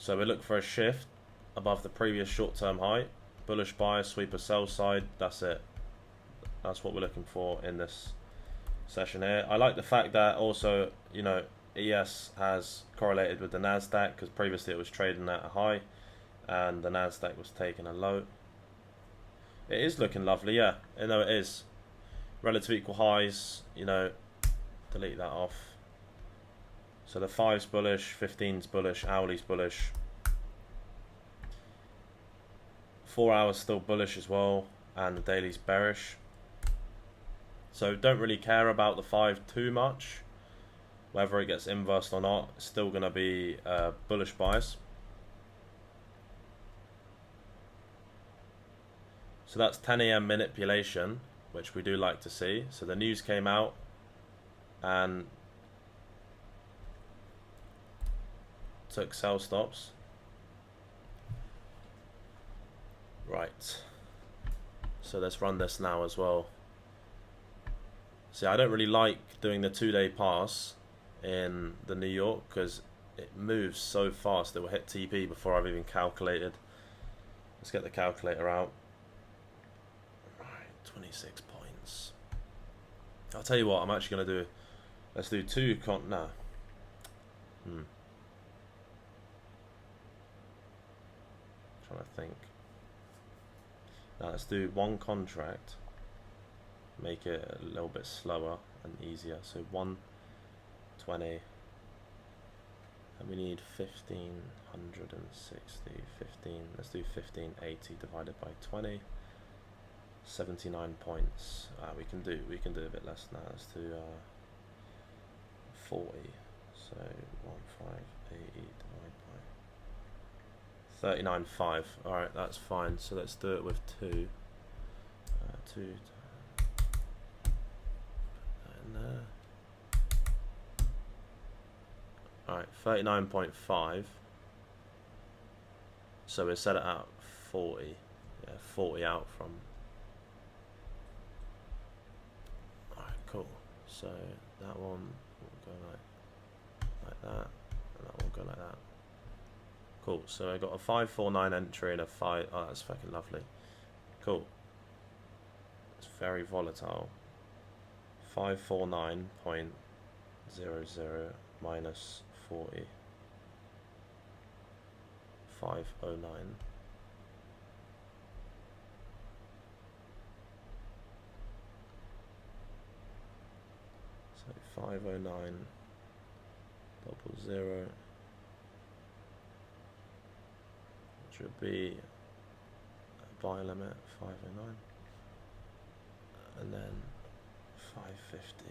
So we look for a shift above the previous short-term high. Bullish bias, sweeper sell side. That's it. That's what we're looking for in this session here. I like the fact that also, you know, ES has correlated with the Nasdaq, because previously it was trading at a high and the Nasdaq was taking a low. It is looking lovely, yeah. I know it is. Relative equal highs, you know, delete that off. So the 5's bullish, 15's bullish, hourly's bullish. 4 hours still bullish as well, and the daily's bearish. So don't really care about the 5 too much. Whether it gets inversed or not, it's still going to be a bullish bias. So that's 10 AM manipulation, which we do like to see. So the news came out and took sell stops. Right. So let's run this now as well. See, I don't really like doing the 2-day pass in the New York because it moves so fast. It will hit TP before I've even calculated. Let's get the calculator out. Right, 26 points. I'll tell you what, I'm actually going to do. Let's do no. Trying to think. Now let's do one contract. Make it a little bit slower and easier. So 120. And we need 1560. 15. Let's do 1580 divided by 20. 79 points. We can do a bit less than that. Let's do 40. So 1580 divided by 39.5. Alright, that's fine. So let's do it with 2. 2 and there. Alright, 39.5. So we set it at 40. Yeah, 40 out from. Alright, cool. So that one will go like that, and that will go like that. Cool. So I got a 549 entry and a 5. Oh, that's fucking lovely. Cool. It's very volatile. 549.00 minus 40. 509. So 509 00. Which would be a buy limit 509, and then 550.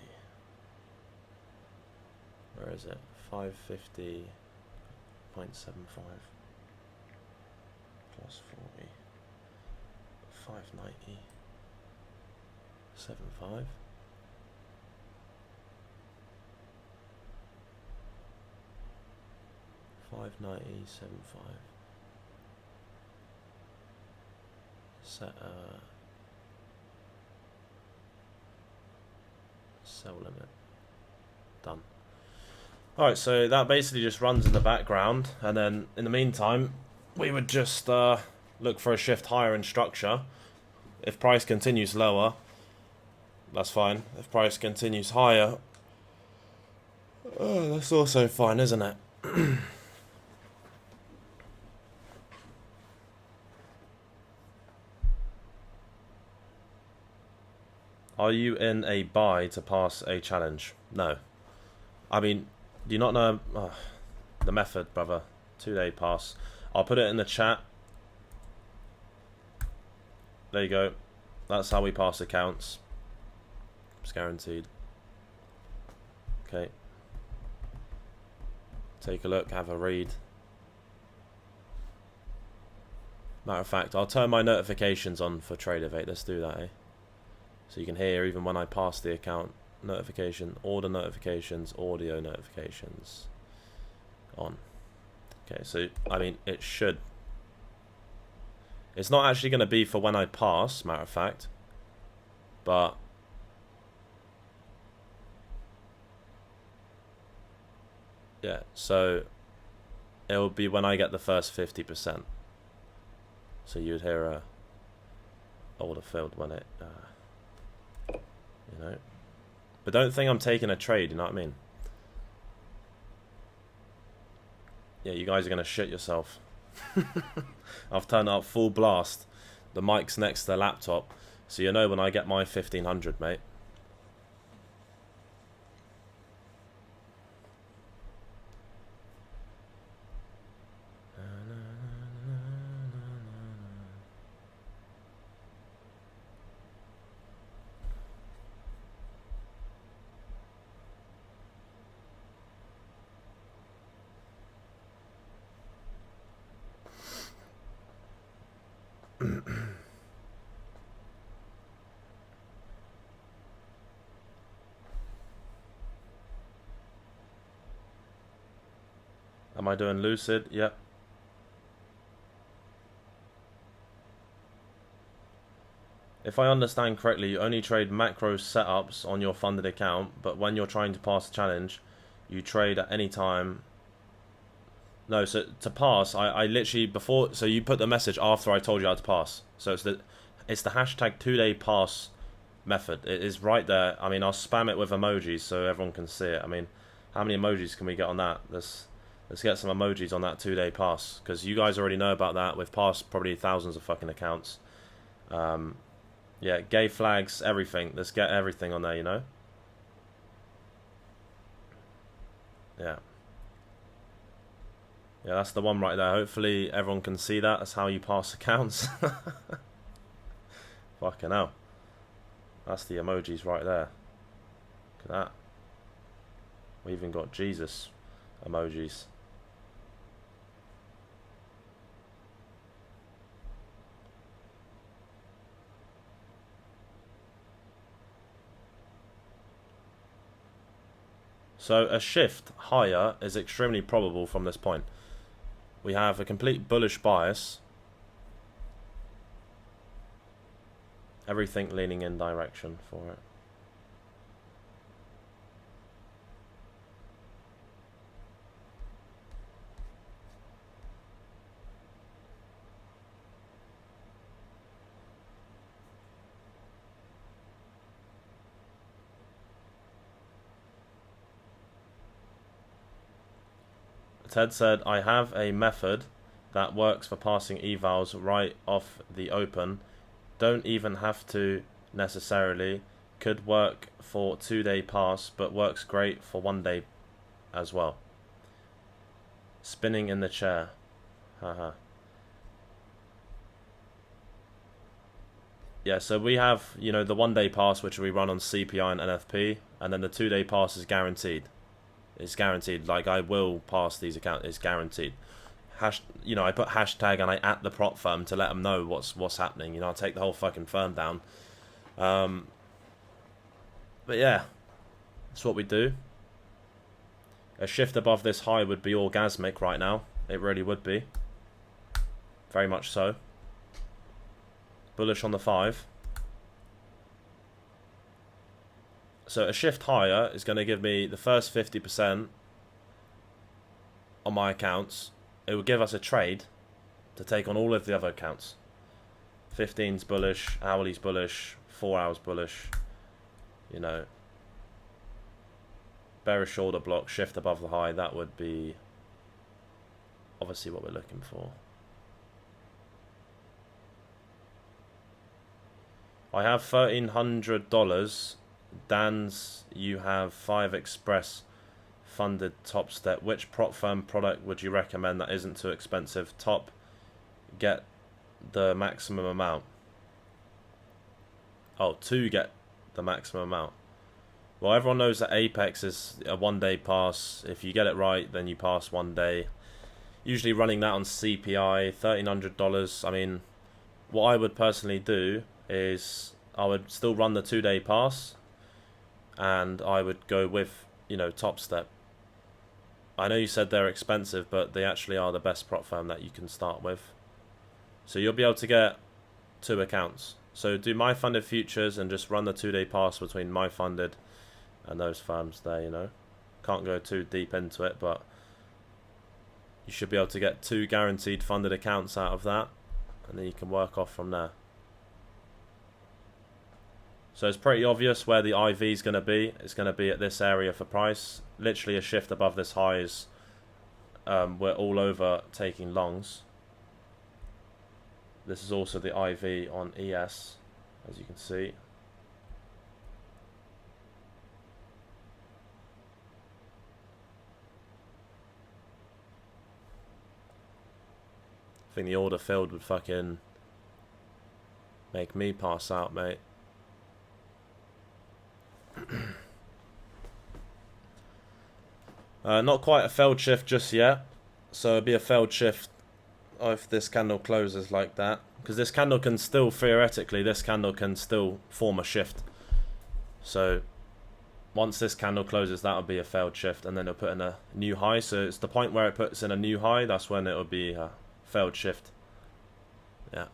Where is it? 550.75 plus 40. 590.75. 590.75. Set a sell limit. Done. Alright, so that basically just runs in the background, and then in the meantime we would just look for a shift higher in structure. If price continues lower, that's fine. If price continues higher, that's also fine, isn't it? Are you in a buy to pass a challenge? No. I mean, do you not know the method, brother? 2-day pass. I'll put it in the chat. There you go. That's how we pass accounts. It's guaranteed. Okay. Take a look, have a read. Matter of fact, I'll turn my notifications on for Tradeovate. Let's do that, eh? So you can hear even when I pass the account. Notification, order notifications, audio notifications on. Okay, so I mean it should. It's not actually going to be for when I pass, matter of fact, but yeah. So It will be when I get the first 50%. So you'd hear a order filled when it, you know. But don't think I'm taking a trade, you know what I mean? Yeah, you guys are going to shit yourself. I've turned up full blast. The mic's next to the laptop. So you know when I get my 1500, mate. Am I doing lucid? Yep. If I understand correctly, you only trade macro setups on your funded account, but when you're trying to pass the challenge, you trade at any time. No, so to pass, I literally before, so you put the message after I told you how to pass. So it's the hashtag 2-day pass method. It is right there. I mean, I'll spam it with emojis so everyone can see it. I mean, how many emojis can we get on that? Let's get some emojis on that 2-day pass, because you guys already know about that. We've passed probably thousands of fucking accounts. Yeah, gay flags, everything. Let's get everything on there, you know? Yeah. Yeah, that's the one right there. Hopefully everyone can see that. That's how you pass accounts. Fucking hell. That's the emojis right there. Look at that. We even got Jesus emojis. So a shift higher is extremely probable from this point. We have a complete bullish bias. Everything leaning in direction for it. Ted said, I have a method that works for passing evals right off the open. Don't even have to necessarily. Could work for 2-day pass, but works great for 1-day as well. Spinning in the chair. Haha. Yeah, so we have, you know, the 1-day pass, which we run on CPI and NFP, and then the 2-day pass is guaranteed. It's guaranteed. Like, I will pass these accounts. It's guaranteed. You know, I put hashtag and I at the prop firm to let them know what's happening. You know, I'll take the whole fucking firm down. But yeah, that's what we do. A shift above this high would be orgasmic right now. It really would be. Very much so. Bullish on the 5. So a shift higher is going to give me the first 50% on my accounts. It will give us a trade to take on all of the other accounts. 15's bullish, hourly's bullish, 4 hours bullish. You know, bearish shoulder block, shift above the high. That would be obviously what we're looking for. I have $1,300. Dan's, you have 5 express funded top step. Which prop firm product would you recommend that isn't too expensive? Top, get the maximum amount. Oh, to get the maximum amount. Well, everyone knows that Apex is a 1-day pass. If you get it right, then you pass 1 day. Usually running that on CPI, $1,300. I mean, what I would personally do is I would still run the 2-day pass, and I would go with, you know, Top Step. I know you said they're expensive, but they actually are the best prop firm that you can start with. So you'll be able to get 2 accounts. So do my funded futures and just run the 2-day pass between my funded and those firms there, you know. Can't go too deep into it, but You should be able to get 2 guaranteed funded accounts out of that, and then you can work off from there. So it's pretty obvious where the IV is going to be. It's going to be at this area for price. Literally a shift above this high is we're all over taking longs. This is also the IV on ES, as you can see. I think the order filled would fucking make me pass out, mate. Not quite a failed shift just yet, so it'll be a failed shift if this candle closes like that, because this candle can still, theoretically, this candle can still form a shift. So once this candle closes, that'll be a failed shift, and then it'll put in a new high. So it's the point where it puts in a new high, that's when it'll be a failed shift. Yeah.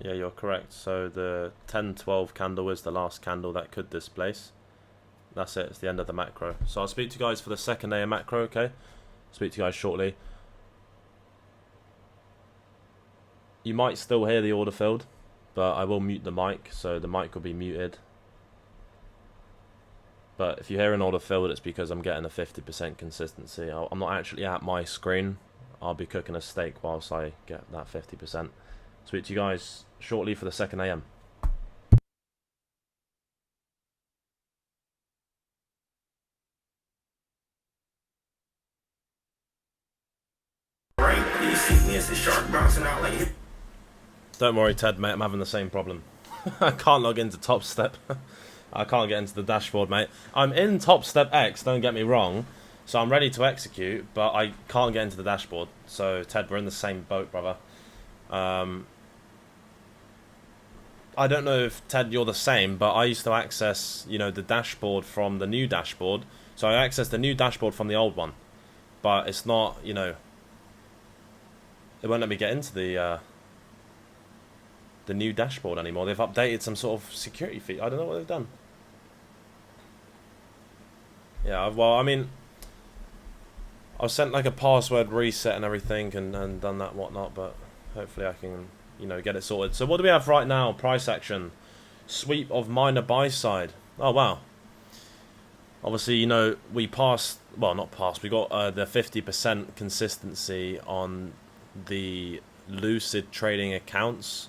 Yeah, you're correct. So the 10-12 candle is the last candle that could displace. That's it. It's the end of the macro. So I'll speak to you guys for the second day of macro, okay? Speak to you guys shortly. You might still hear the order filled, but I will mute the mic, so the mic will be muted. But if you hear an order filled, it's because I'm getting a 50% consistency. I'm not actually at my screen. I'll be cooking a steak whilst I get that 50%. Speak to you guys shortly for the second AM. Don't worry, Ted, mate. I'm having the same problem. I can't log into Top Step. I can't get into the dashboard, mate. I'm in Top Step X, don't get me wrong. So I'm ready to execute, but I can't get into the dashboard. So, Ted, we're in the same boat, brother. I don't know if, Ted, you're the same, but I used to access, you know, the dashboard from the new dashboard. So I accessed the new dashboard from the old one. But it's not, you know, it won't let me get into the new dashboard anymore. They've updated some sort of security feature. I don't know what they've done. Yeah, well, I mean, I've sent like a password reset and everything and done that whatnot, but hopefully I can, you know, get it sorted. So what do we have right now? Price action. Sweep of minor buy side. Oh, wow. Obviously, you know, we passed, well, not passed, we got the 50% consistency on the Lucid trading accounts.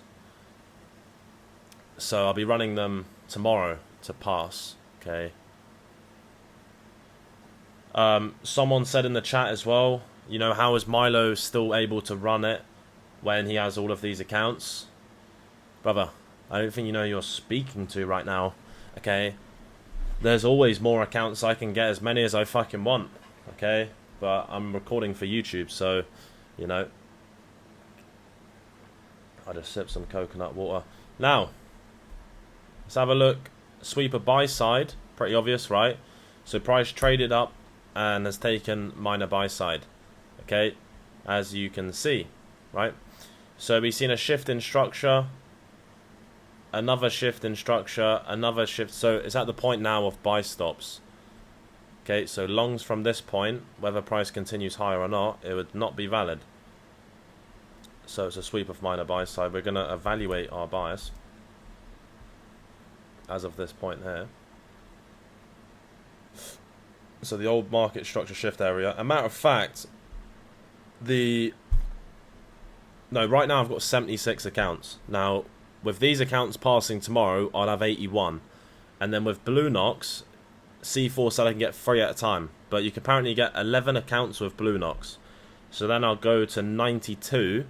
So I'll be running them tomorrow to pass, okay? Someone said in the chat as well, you know, how is Milo still able to run it when he has all of these accounts? Brother, I don't think you know who you're speaking to right now, okay? There's always more accounts. I can get as many as I fucking want, okay? But I'm recording for YouTube, so, you know. I just sip some coconut water. Now, let's have a look. Sweeper buy side, pretty obvious, right? So price traded up and has taken minor buy side, okay? As you can see, right? So we've seen a shift in structure. another shift in structure, another shift. So it's at the point now of buy stops. Okay, so longs from this point, whether price continues higher or not, it would not be valid. So it's a sweep of minor buy side. We're going to evaluate our bias as of this point here. So the old market structure shift area. A matter of fact, right now I've got 76 accounts. Now, with these accounts passing tomorrow, I'll have 81. And then with Blue Knox, C4 said I can get 3 at a time. But you can apparently get 11 accounts with Blue Knox. So then I'll go to 92.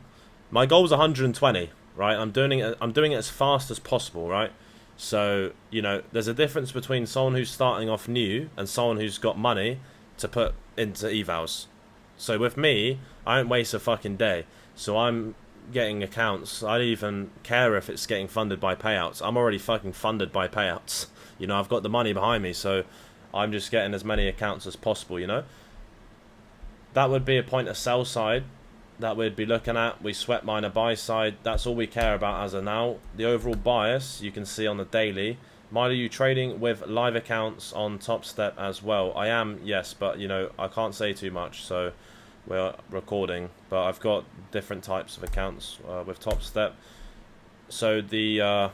My goal is 120, right? I'm doing it as fast as possible, right? So, you know, there's a difference between someone who's starting off new and someone who's got money to put into evals. So with me, I don't waste a fucking day. So I'm getting accounts. I don't even care if it's getting funded by payouts. I'm already fucking funded by payouts. You know, I've got the money behind me, so I'm just getting as many accounts as possible, you know? That would be a point of sell side that we'd be looking at. We sweat minor buy side. That's all we care about as of now. The overall bias you can see on the daily. Mind, are you trading with live accounts on Top Step as well? I am, yes, but you know, I can't say too much, so we're recording. But I've got different types of accounts with Top Step. So the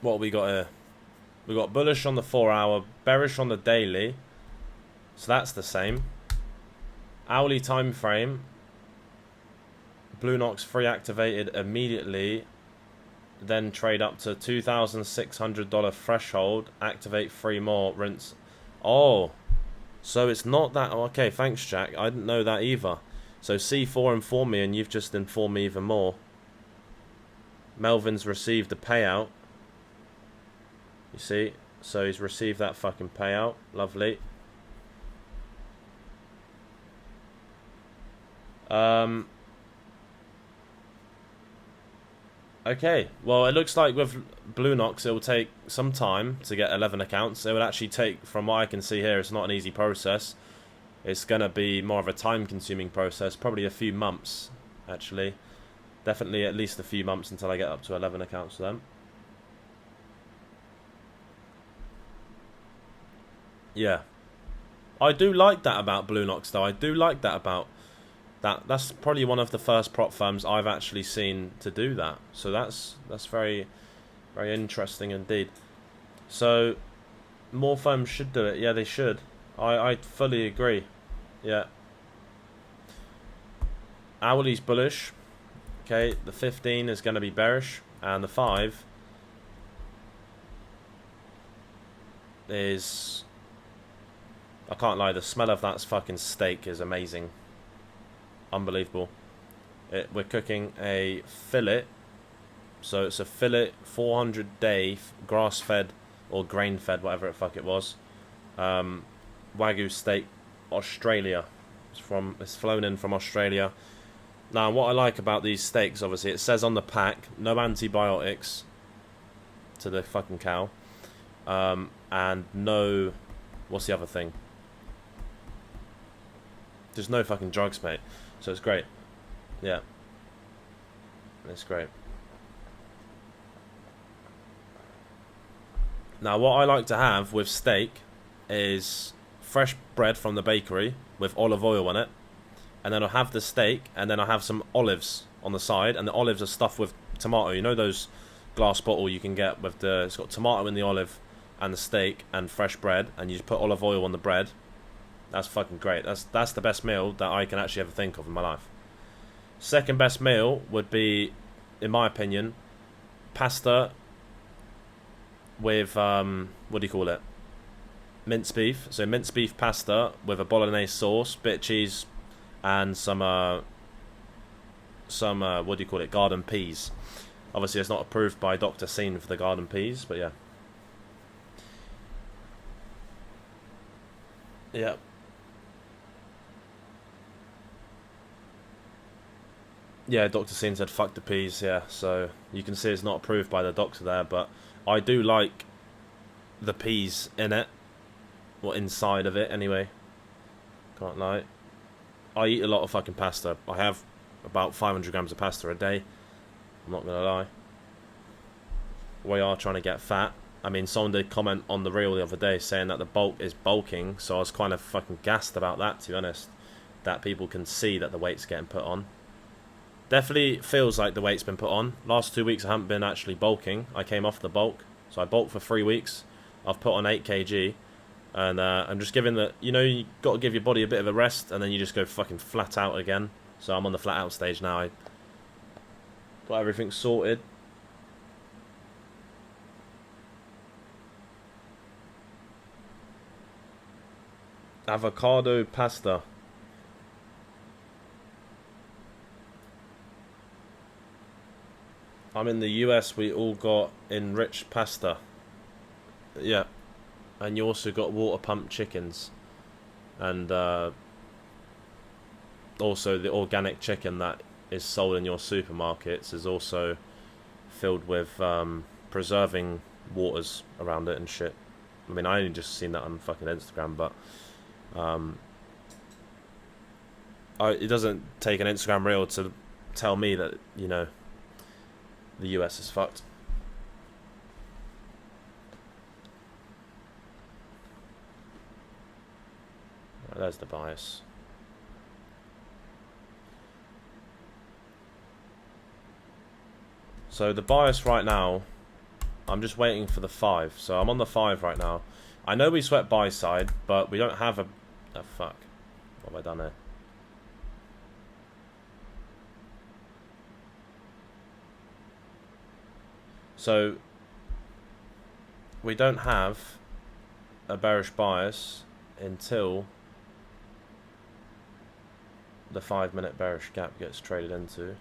what we got here? We got bullish on the 4 hour, bearish on the daily. So that's the same. Hourly time frame. Blue Knox free activated immediately. Then trade up to $2,600 threshold. Activate 3 more. Rinse. Oh. So it's not that. Okay, thanks, Jack. I didn't know that either. So C4 informed me, and you've just informed me even more. Melvin's received the payout. You see? So he's received that fucking payout. Lovely. Okay, well, it looks like with Blue Knox it will take some time to get 11 accounts. It would actually take, from what I can see here, it's not an easy process. It's going to be more of a time-consuming process, probably a few months, actually. Definitely at least a few months until I get up to 11 accounts for them. Yeah. I do like that about Blue Knox, though. I do like that about that. That's probably one of the first prop firms I've actually seen to do that. So that's very, very interesting indeed. So more firms should do it. Yeah, they should. I fully agree. Yeah. Hourly's bullish. Okay, the 15 is going to be bearish, and the 5 is... I can't lie, the smell of that fucking steak is amazing. Unbelievable. We're cooking a fillet. So it's a fillet 400-day grass-fed or grain-fed, whatever the fuck it was. Wagyu steak, Australia. It's flown in from Australia. Now, what I like about these steaks, obviously, it says on the pack, no antibiotics to the fucking cow. And no... What's the other thing? There's no fucking drugs, mate. So it's great. Yeah. It's great. Now, what I like to have with steak is fresh bread from the bakery with olive oil on it. And then I'll have the steak, and then I'll have some olives on the side. And the olives are stuffed with tomato. You know those glass bottle you can get with the... It's got tomato in the olive and the steak and fresh bread. And you just put olive oil on the bread. That's fucking great. That's the best meal that I can actually ever think of in my life. Second best meal would be, in my opinion, pasta with, what do you call it? Minced beef. So minced beef pasta with a bolognese sauce, bit of cheese, and some what do you call it? Garden peas. Obviously, it's not approved by Dr. Scene for the garden peas, but yeah. Yeah. Yeah, Dr. Scene said fuck the peas, yeah, so you can see it's not approved by the doctor there, but I do like the peas in it, or inside of it anyway, can't lie. I eat a lot of fucking pasta. I have about 500 grams of pasta a day, I'm not gonna lie. we are trying to get fat. I mean, someone did comment on the reel the other day saying that the bulk is bulking, so I was kind of fucking gassed about that, to be honest. That people can see that the weight's getting put on. Definitely feels like the weight's been put on. Last 2 weeks I haven't been actually bulking. I came off the bulk, so I bulked for 3 weeks. I've put on 8 kg, and I'm just giving the, you know, you got to give your body a bit of a rest, and then you just go fucking flat out again. So I'm on the flat out stage now. I got everything sorted. Avocado pasta. I'm in the US, we all got enriched pasta. Yeah. And you also got water pump chickens. And also the organic chicken that is sold in your supermarkets is also filled with preserving waters around it and shit. I mean, I only just seen that on fucking Instagram, but it doesn't take an Instagram reel to tell me that, you know, the US is fucked. Right, there's the bias. So the bias right now, I'm just waiting for the 5. So I'm on the 5 right now. I know we swept buy side, but we don't have a... Oh, fuck. What have I done here? So we don't have a bearish bias until the 5-minute bearish gap gets traded into.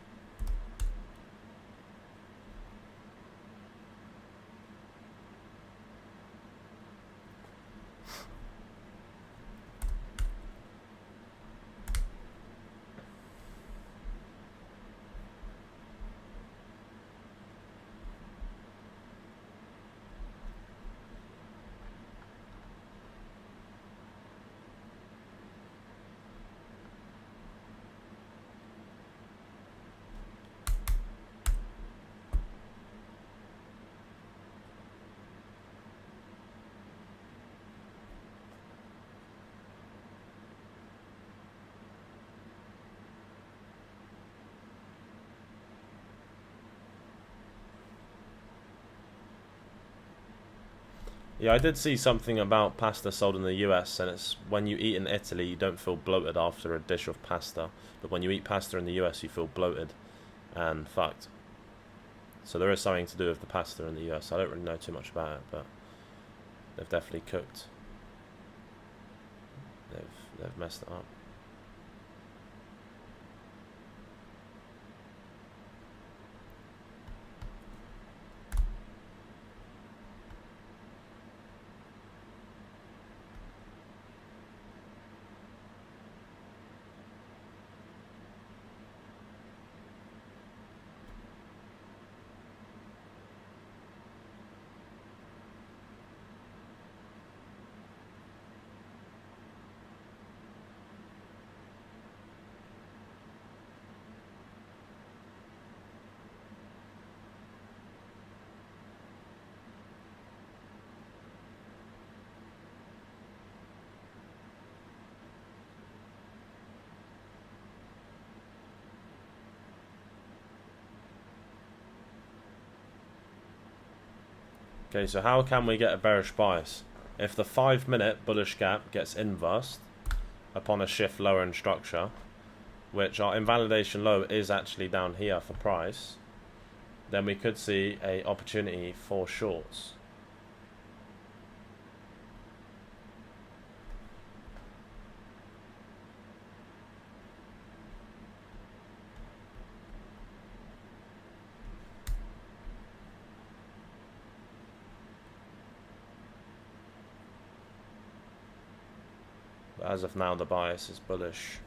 Yeah, I did see something about pasta sold in the US, and it's when you eat in Italy, you don't feel bloated after a dish of pasta. But when you eat pasta in the US, you feel bloated and fucked. So there is something to do with the pasta in the US. I don't really know too much about it, but they've definitely cooked. They've messed it up. Okay, so how can we get a bearish bias? If the 5-minute bullish gap gets inversed upon a shift lower in structure, which our invalidation low is actually down here for price, then we could see a opportunity for shorts. But as of now, the bias is bullish.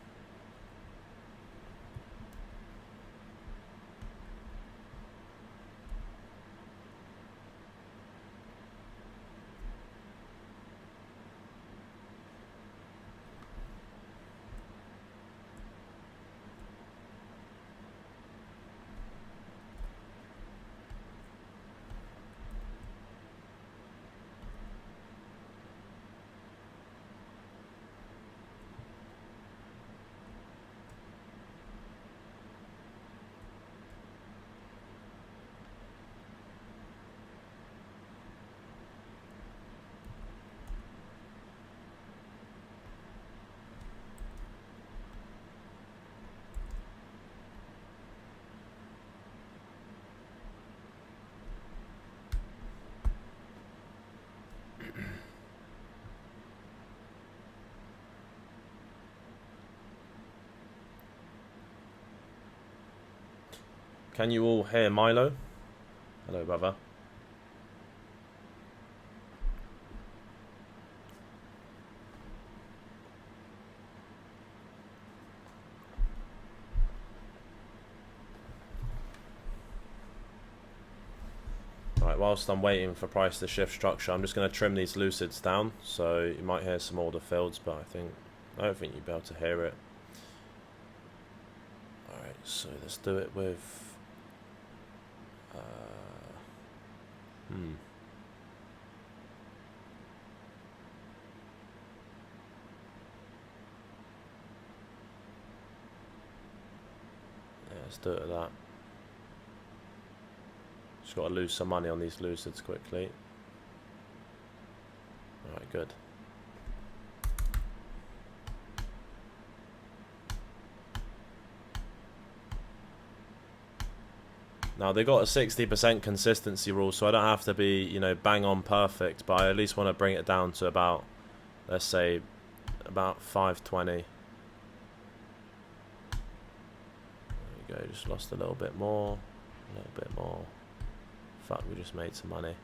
Can you all hear Milo? Hello, brother. Right, whilst I'm waiting for price to shift structure, I'm just going to trim these lucids down, so you might hear some order fields, but I don't think you'll be able to hear it. Alright, so let's do it with yeah, let's do it with that. Just got to lose some money on these lucids quickly. Alright, good. Now, they got a 60% consistency rule, so I don't have to be, you know, bang on perfect, but I at least want to bring it down to about, let's say, about 520. There we go, just lost a little bit more, a little bit more. Fuck, we just made some money.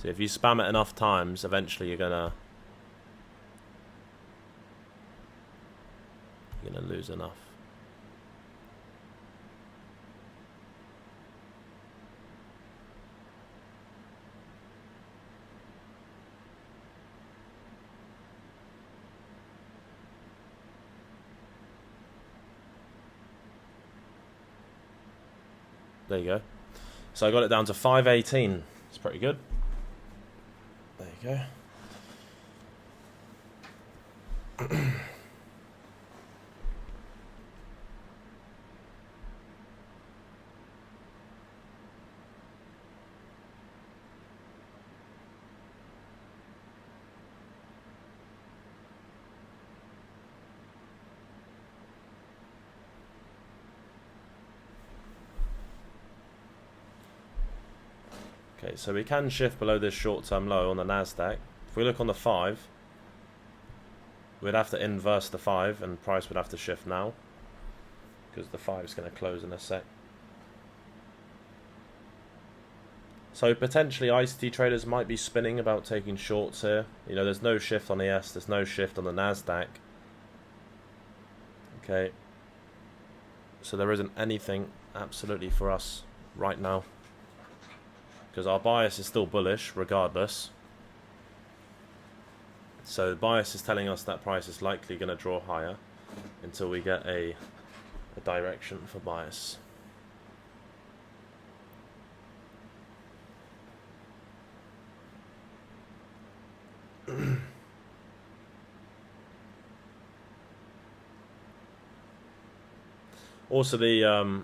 So if you spam it enough times, eventually you're gonna lose enough. There you go. So I got it down to 518. It's pretty good. There you go. Okay, so we can shift below this short-term low on the Nasdaq. If we look on the 5, we'd have to inverse the 5 and price would have to shift now, because the 5 is going to close in a sec. So potentially ICT traders might be spinning about taking shorts here. You know, there's no shift on ES, there's no shift on the Nasdaq. Okay. So there isn't anything absolutely for us right now, because our bias is still bullish regardless. So the bias is telling us that price is likely going to draw higher until we get a direction for bias. Also, the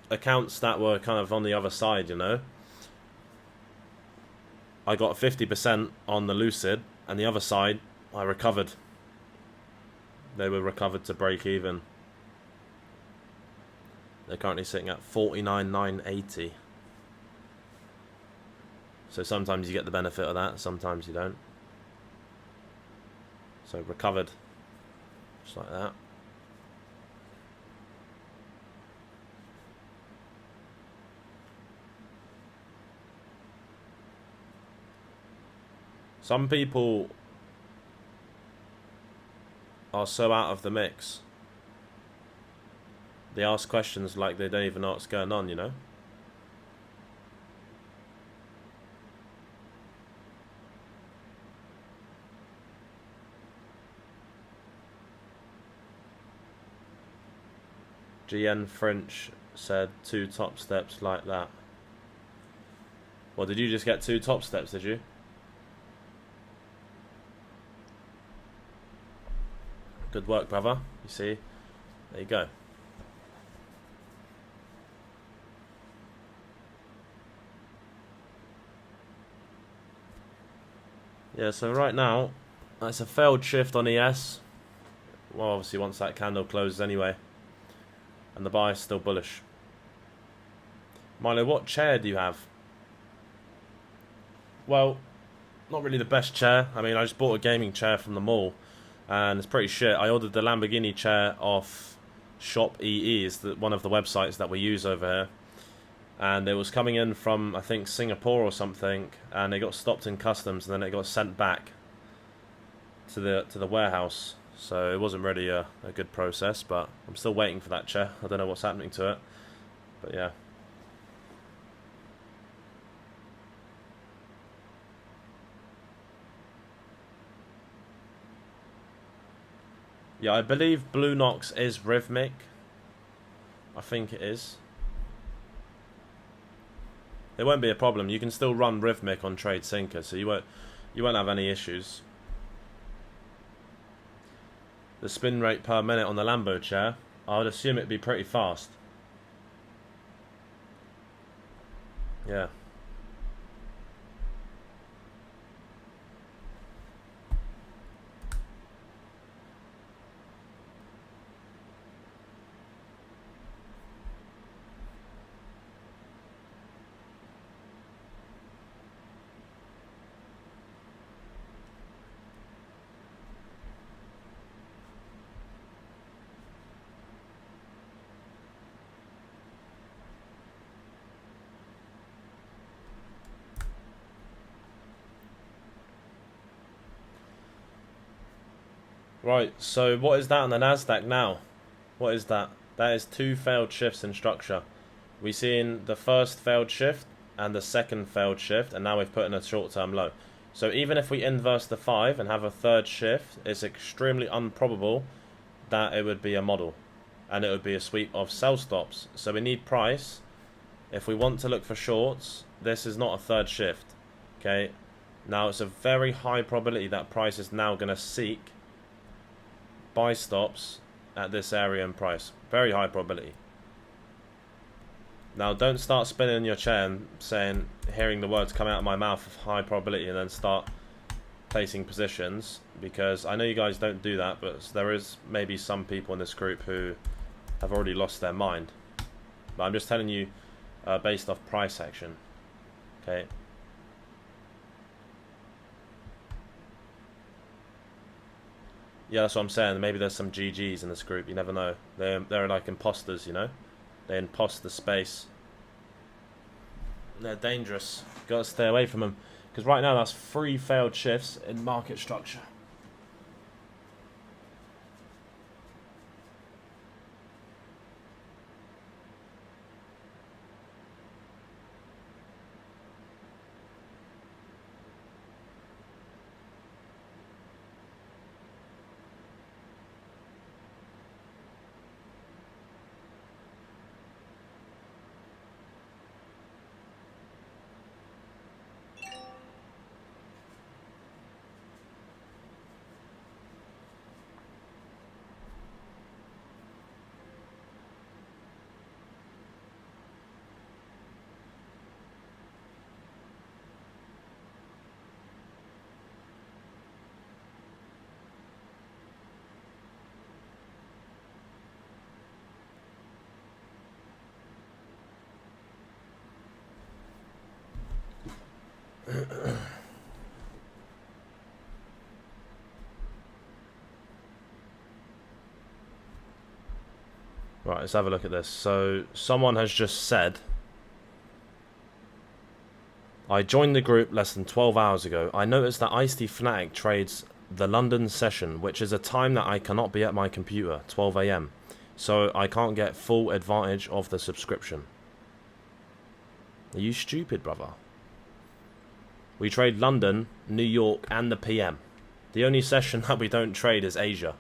accounts that were kind of on the other side, you know, I got 50% on the Lucid, and the other side, I recovered. They were recovered to break even. They're currently sitting at 49,980. So sometimes you get the benefit of that, sometimes you don't. So recovered, just like that. Some people are so out of the mix. They ask questions like they don't even know what's going on, you know? GN French said 2 top steps like that. Well, did you just get 2 top steps, did you? Good work, brother. You see? There you go. Yeah, so right now, that's a failed shift on ES. Well, obviously once that candle closes anyway. And the buy is still bullish. Milo, what chair do you have? Well, not really the best chair. I mean, I just bought a gaming chair from the mall, and it's pretty shit. I ordered the Lamborghini chair off Shop EE is one of the websites that we use over here, and it was coming in from, I think, Singapore or something, and it got stopped in customs, and then it got sent back to the warehouse. So it wasn't really a good process, but I'm still waiting for that chair. I don't know what's happening to it, but yeah. Yeah, I believe Blue Nox is rhythmic. I think it is. It won't be a problem. You can still run rhythmic on Trade Sinker, so you won't have any issues. The spin rate per minute on the Lambo chair, I would assume it'd be pretty fast. Yeah. Right, so what is that on the Nasdaq now? What is that? That is 2 failed shifts in structure. We've seen the first failed shift and the second failed shift, and now we've put in a short-term low. So even if we inverse the 5 and have a third shift, it's extremely improbable that it would be a model, and it would be a sweep of sell stops. So we need price. If we want to look for shorts, this is not a third shift. Okay, now it's a very high probability that price is now going to seek buy stops at this area in price. Very high probability. Now don't start spinning your chair and hearing the words come out of my mouth of high probability and then start placing positions, because I know you guys don't do that, but there is maybe some people in this group who have already lost their mind. But I'm just telling you based off price action. Okay. Yeah, that's what I'm saying. Maybe there's some GGs in this group. You never know. They're like imposters, you know. They impost the space. They're dangerous. Got to stay away from them, because right now that's 3 failed shifts in market structure. Right, let's have a look at this. So someone has just said, I joined the group less than 12 hours ago. I noticed that ICT Fnatic trades the London session, which is a time that I cannot be at my computer, 12 AM. So I can't get full advantage of the subscription. Are you stupid, brother? We trade London, New York, and the PM. The only session that we don't trade is Asia.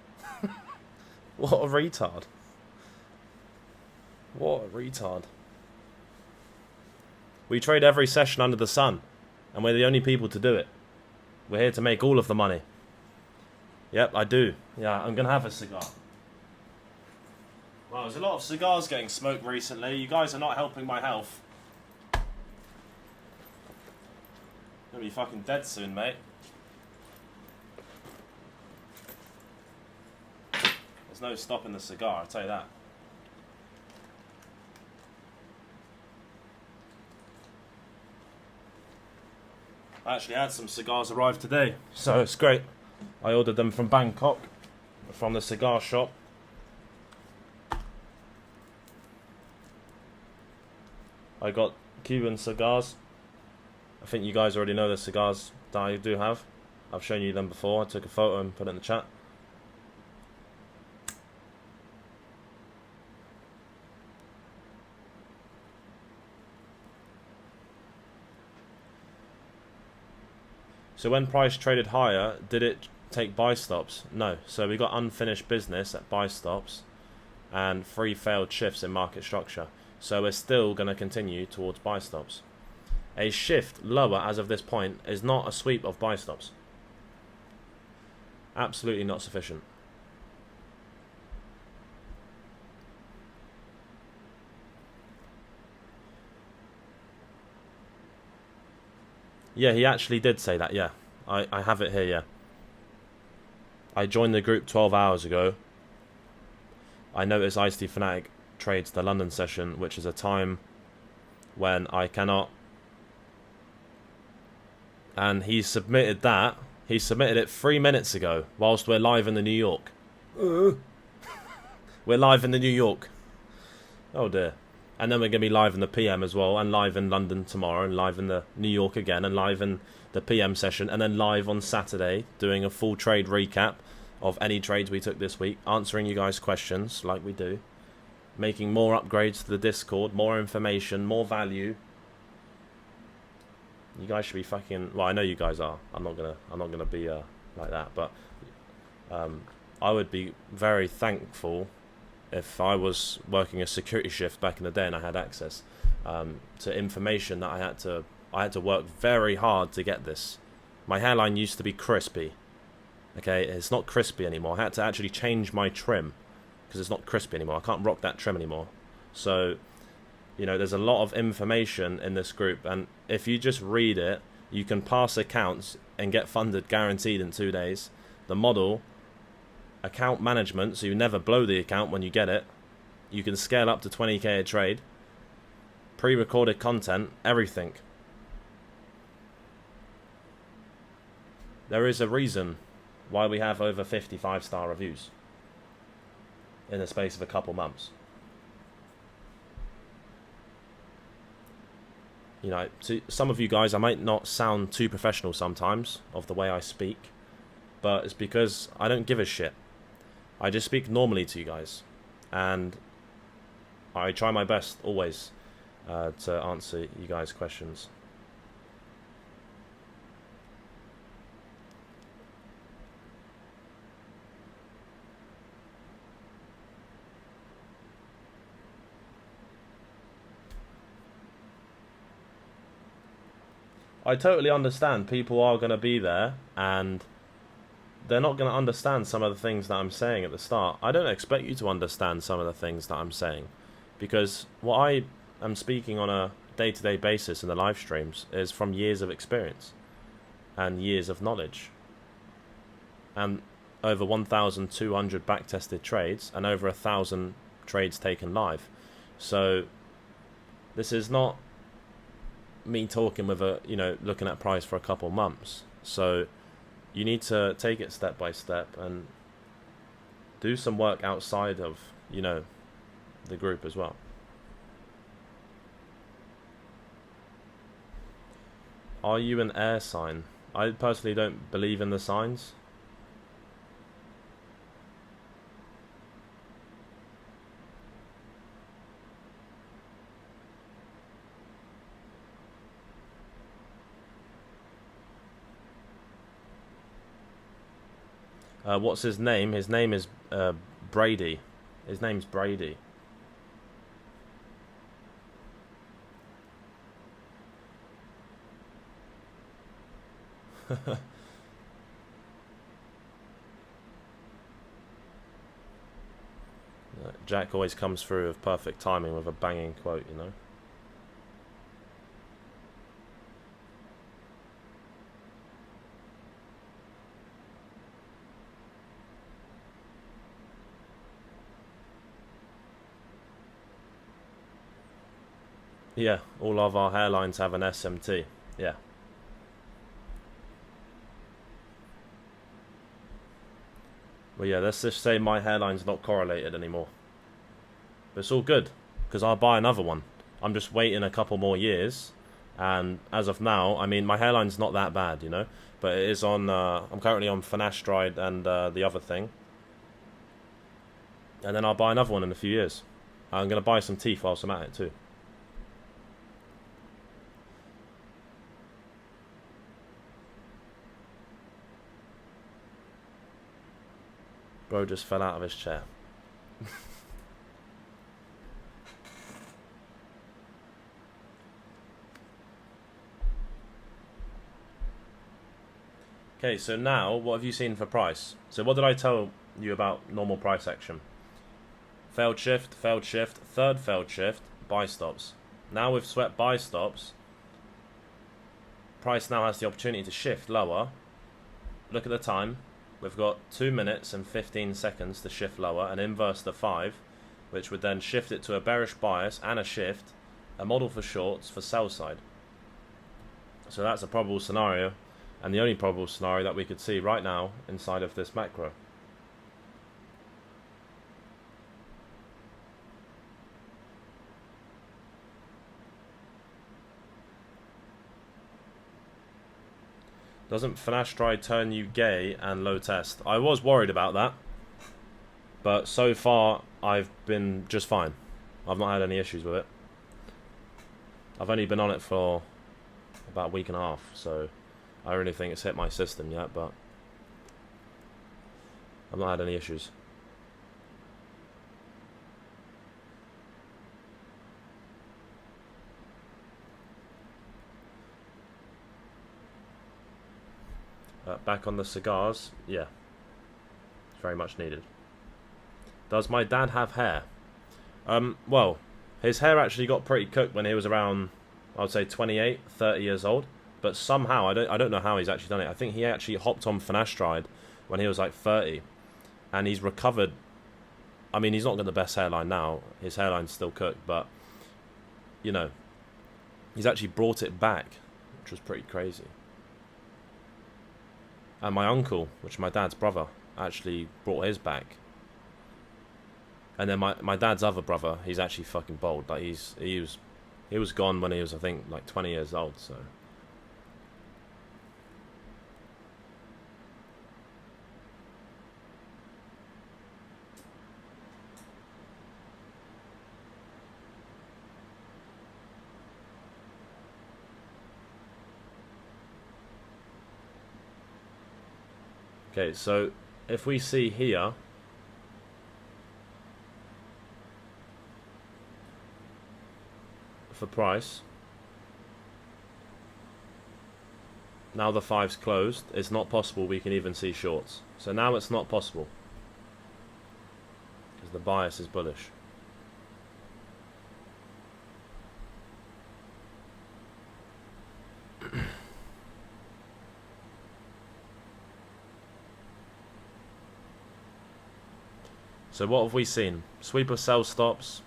What a retard. What a retard. We trade every session under the sun, and we're the only people to do it. We're here to make all of the money. Yep, I do. Yeah, I'm going to have a cigar. Well, there's a lot of cigars getting smoked recently. You guys are not helping my health. Gonna be fucking dead soon, mate. There's no stopping the cigar, I'll tell you that. I actually had some cigars arrive today, so it's great. I ordered them from Bangkok, from the cigar shop. I got Cuban cigars. I think you guys already know the cigars that I do have. I've shown you them before. I took a photo and put it in the chat. So when price traded higher, did it take buy stops? No. So we got unfinished business at buy stops and 3 failed shifts in market structure. So we're still going to continue towards buy stops. A shift lower as of this point is not a sweep of buy stops. Absolutely not sufficient. Yeah, he actually did say that, yeah. I have it here, yeah. I joined the group 12 hours ago. I noticed ICT Fanatic trades the London session, which is a time when I cannot. And he submitted that. He submitted it 3 minutes ago, whilst we're live in the New York. We're live in the New York. Oh dear. And then we're going to be live in the PM as well, and live in London tomorrow, and live in the New York again, and live in the PM session, and then live on Saturday, doing a full trade recap of any trades we took this week, answering you guys' questions like we do, making more upgrades to the Discord, more information, more value. You guys should be fucking. Well, I know you guys are. I'm not gonna be like that, but I would be very thankful if I was working a security shift back in the day and I had access to information that I had to work very hard to get this. My hairline used to be crispy. Okay, it's not crispy anymore. I had to actually change my trim because it's not crispy anymore. I can't rock that trim anymore. So, you know, there's a lot of information in this group, and if you just read it, you can pass accounts and get funded guaranteed in 2 days. The model, account management, so you never blow the account when you get it. You can scale up to 20k a trade. Pre-recorded content, everything. There is a reason why we have over 50 5-star reviews in the space of a couple months. You know, to some of you guys, I might not sound too professional sometimes of the way I speak, but it's because I don't give a shit. I just speak normally to you guys, and I try my best always to answer you guys' questions. I totally understand people are going to be there and they're not going to understand some of the things that I'm saying at the start. I don't expect you to understand some of the things that I'm saying, because what I am speaking on a day-to-day basis in the live streams is from years of experience and years of knowledge, and over 1,200 back-tested trades and over 1,000 trades taken live. So this is not me talking with a, you know, looking at price for a couple months. So you need to take it step by step and do some work outside of, you know, the group as well. Are you an air sign? I personally don't believe in the signs. What's his name? His name is Brady. His name's Brady. Jack always comes through with perfect timing with a banging quote, you know. Yeah, all of our hairlines have an SMT. Yeah. Well, yeah, let's just say my hairline's not correlated anymore. But it's all good, because I'll buy another one. I'm just waiting a couple more years, and as of now, I mean, my hairline's not that bad, you know, but it is on. I'm currently on finasteride and the other thing, and then I'll buy another one in a few years. I'm gonna buy some teeth whilst I'm at it too. Bro just fell out of his chair. Okay, so now, what have you seen for price? So what did I tell you about normal price action? Failed shift, third failed shift, buy stops. Now we've swept buy stops. Price now has the opportunity to shift lower. Look at the time. We've got 2 minutes and 15 seconds to shift lower and inverse the 5, which would then shift it to a bearish bias and a shift, a model for shorts for sell side. So that's a probable scenario, and the only probable scenario that we could see right now inside of this macro. Doesn't finasteride turn you gay and low test? I was worried about that, but so far I've been just fine. I've not had any issues with it. I've only been on it for about a week and a half, so I don't really think it's hit my system yet, but I've not had any issues. Back on the cigars, yeah, very much needed. Does my dad have hair? Well, his hair actually got pretty cooked when he was around, I would say 28, 30 years old. But somehow, I don't know how he's actually done it. I think he actually hopped on finasteride when he was like 30. And he's recovered. I mean, he's not got the best hairline now. His hairline's still cooked, but, you know, he's actually brought it back, which was pretty crazy. And my uncle, which is my dad's brother, actually brought his back. And then my dad's other brother, he's actually fucking bald. Like he was gone when he was, I think, like 20 years old. So okay, so if we see here, for price, now the 5's closed, it's not possible we can even see shorts. So now it's not possible because the bias is bullish. So what have we seen? Sweeper sell stops,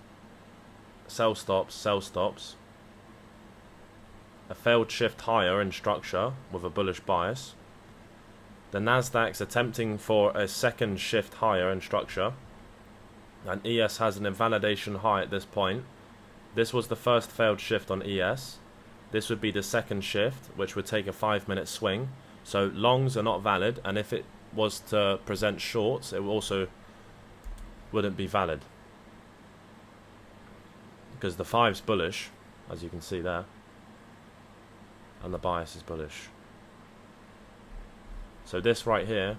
sell stops, sell stops. A failed shift higher in structure with a bullish bias. The Nasdaq's attempting for a second shift higher in structure. And ES has an invalidation high at this point. This was the first failed shift on ES. This would be the second shift, which would take a 5-minute swing. So longs are not valid, and if it was to present shorts, it also wouldn't be valid. Because the 5's bullish, as you can see there. And the bias is bullish. So this right here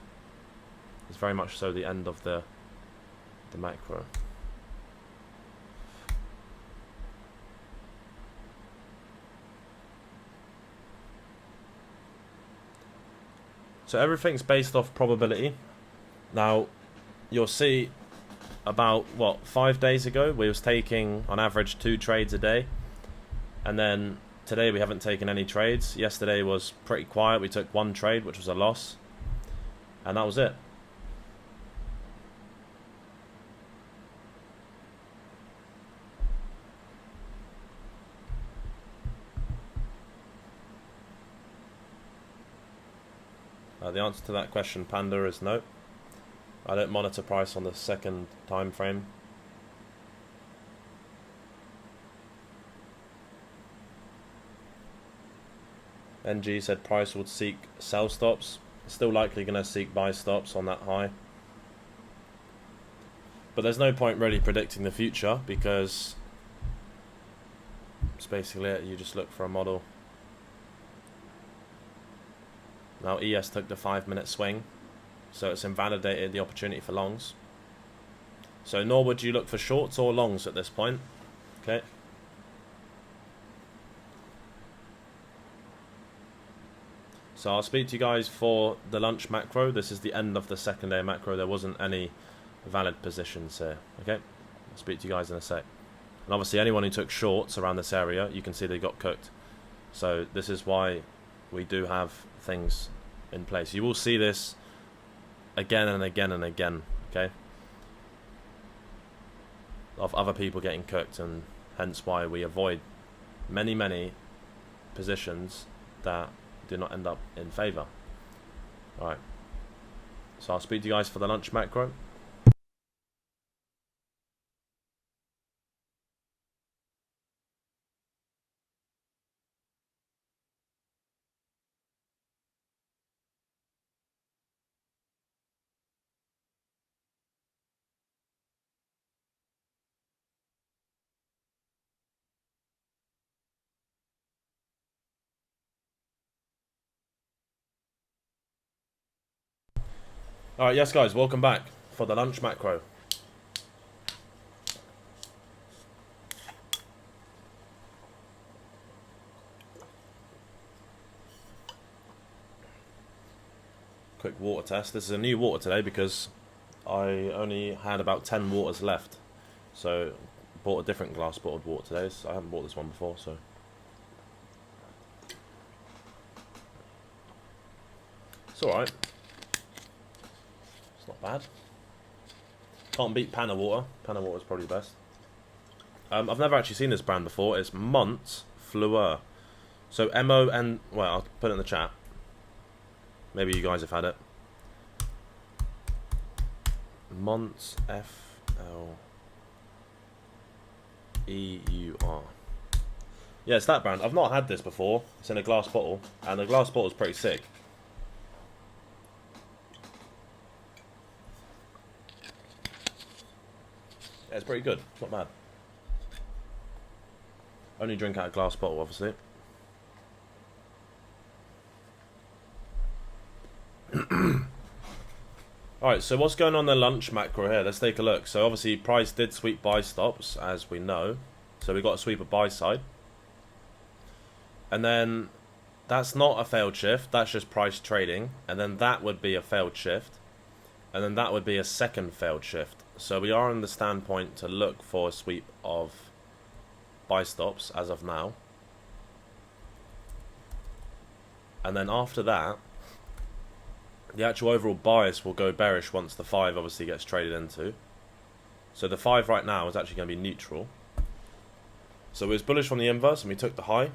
is very much so the end of the macro. So everything's based off probability. Now, you'll see about, 5 days ago, we was taking, on average, 2 trades a day. And then today we haven't taken any trades. Yesterday was pretty quiet. We took 1 trade, which was a loss. And that was it. The answer to that question, Panda, is no. I don't monitor price on the second time frame. NG said price would seek sell stops. Still likely going to seek buy stops on that high. But there's no point really predicting the future because it's basically it. You just look for a model. Now ES took the 5-minute swing, so it's invalidated the opportunity for longs. So nor would you look for shorts or longs at this point. Okay. So I'll speak to you guys for the lunch macro. This is the end of the second day macro. There wasn't any valid positions here. Okay. I'll speak to you guys in a sec. And obviously anyone who took shorts around this area, you can see they got cooked. So this is why we do have things in place. You will see this again and again and again. Okay. Of other people getting cooked, and hence why we avoid many positions that do not end up in favor. Alright, so I'll speak to you guys for the lunch macro. Alright, yes guys, welcome back for the lunch macro. Quick water test. This is a new water today because I only had about 10 waters left. So bought a different glass bottled water today. So I haven't bought this one before, so it's alright. It's not bad. Can't beat Panna Water. Panna Water is probably the best. I've never actually seen this brand before. It's Mont Fleur. So M-O-N... Well, I'll put it in the chat. Maybe you guys have had it. Mont F-L-E-U-R. Yeah, it's that brand. I've not had this before. It's in a glass bottle. And the glass bottle is pretty sick. Yeah, it's pretty good. It's not bad. Only drink out of glass bottle, obviously. Alright, so what's going on in the lunch macro here? Let's take a look. So obviously price did sweep buy stops, as we know. So we got a sweep of buy side. And then that's not a failed shift. That's just price trading. And then that would be a failed shift. And then that would be a second failed shift. So we are in the standpoint to look for a sweep of buy stops as of now. And then after that, the actual overall bias will go bearish once the 5 obviously gets traded into. So the 5 right now is actually going to be neutral. So it was bullish on the inverse and we took the high,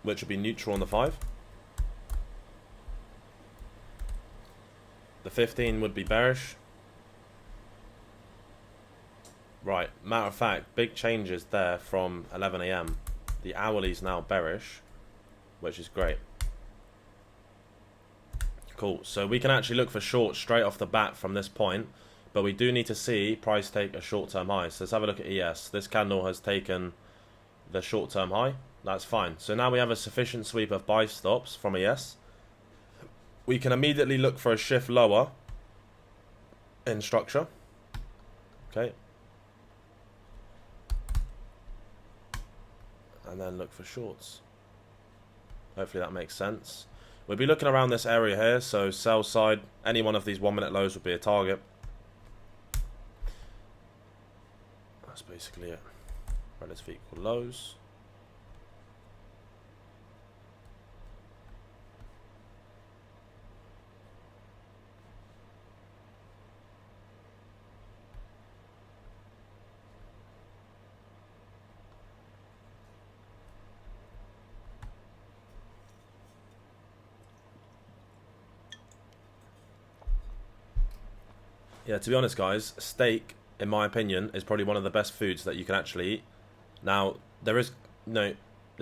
which would be neutral on the 5. The 15 would be bearish. Right, matter of fact, big changes there from 11 AM. The hourly is now bearish, which is great. Cool, so we can actually look for short straight off the bat from this point, but we do need to see price take a short-term high. So let's have a look at ES. This candle has taken the short-term high. That's fine. So now we have a sufficient sweep of buy stops from ES. We can immediately look for a shift lower in structure. Okay. And then look for shorts. Hopefully that makes sense. We'll be looking around this area here, so sell side, any one of these 1 minute lows would be a target. That's basically it. Relative equal lows. Yeah, to be honest, guys, steak, in my opinion, is probably one of the best foods that you can actually eat. Now, there's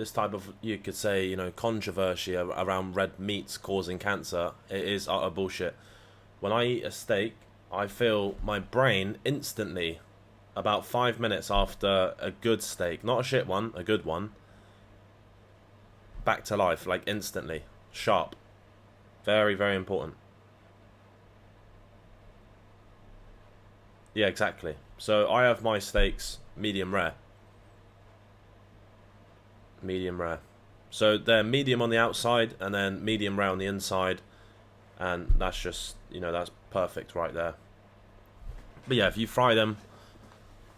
this type of, you could say, you know, controversy around red meats causing cancer, it is utter bullshit. When I eat a steak, I feel my brain instantly, about 5 minutes after a good steak, not a shit one, a good one, back to life, like instantly, sharp. Very, very important. Yeah, exactly. So I have my steaks medium rare. Medium rare. So they're medium on the outside and then medium rare on the inside. And that's just, you know, that's perfect right there. But yeah, if you fry them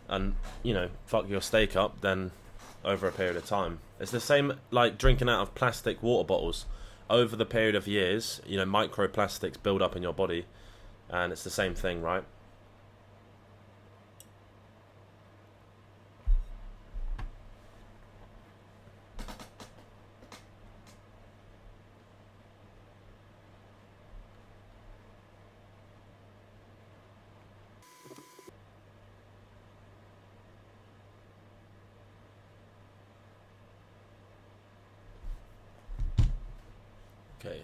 and, you know, fuck your steak up, then over a period of time. It's the same like drinking out of plastic water bottles. Over the period of years, you know, microplastics build up in your body. And it's the same thing, right? Okay.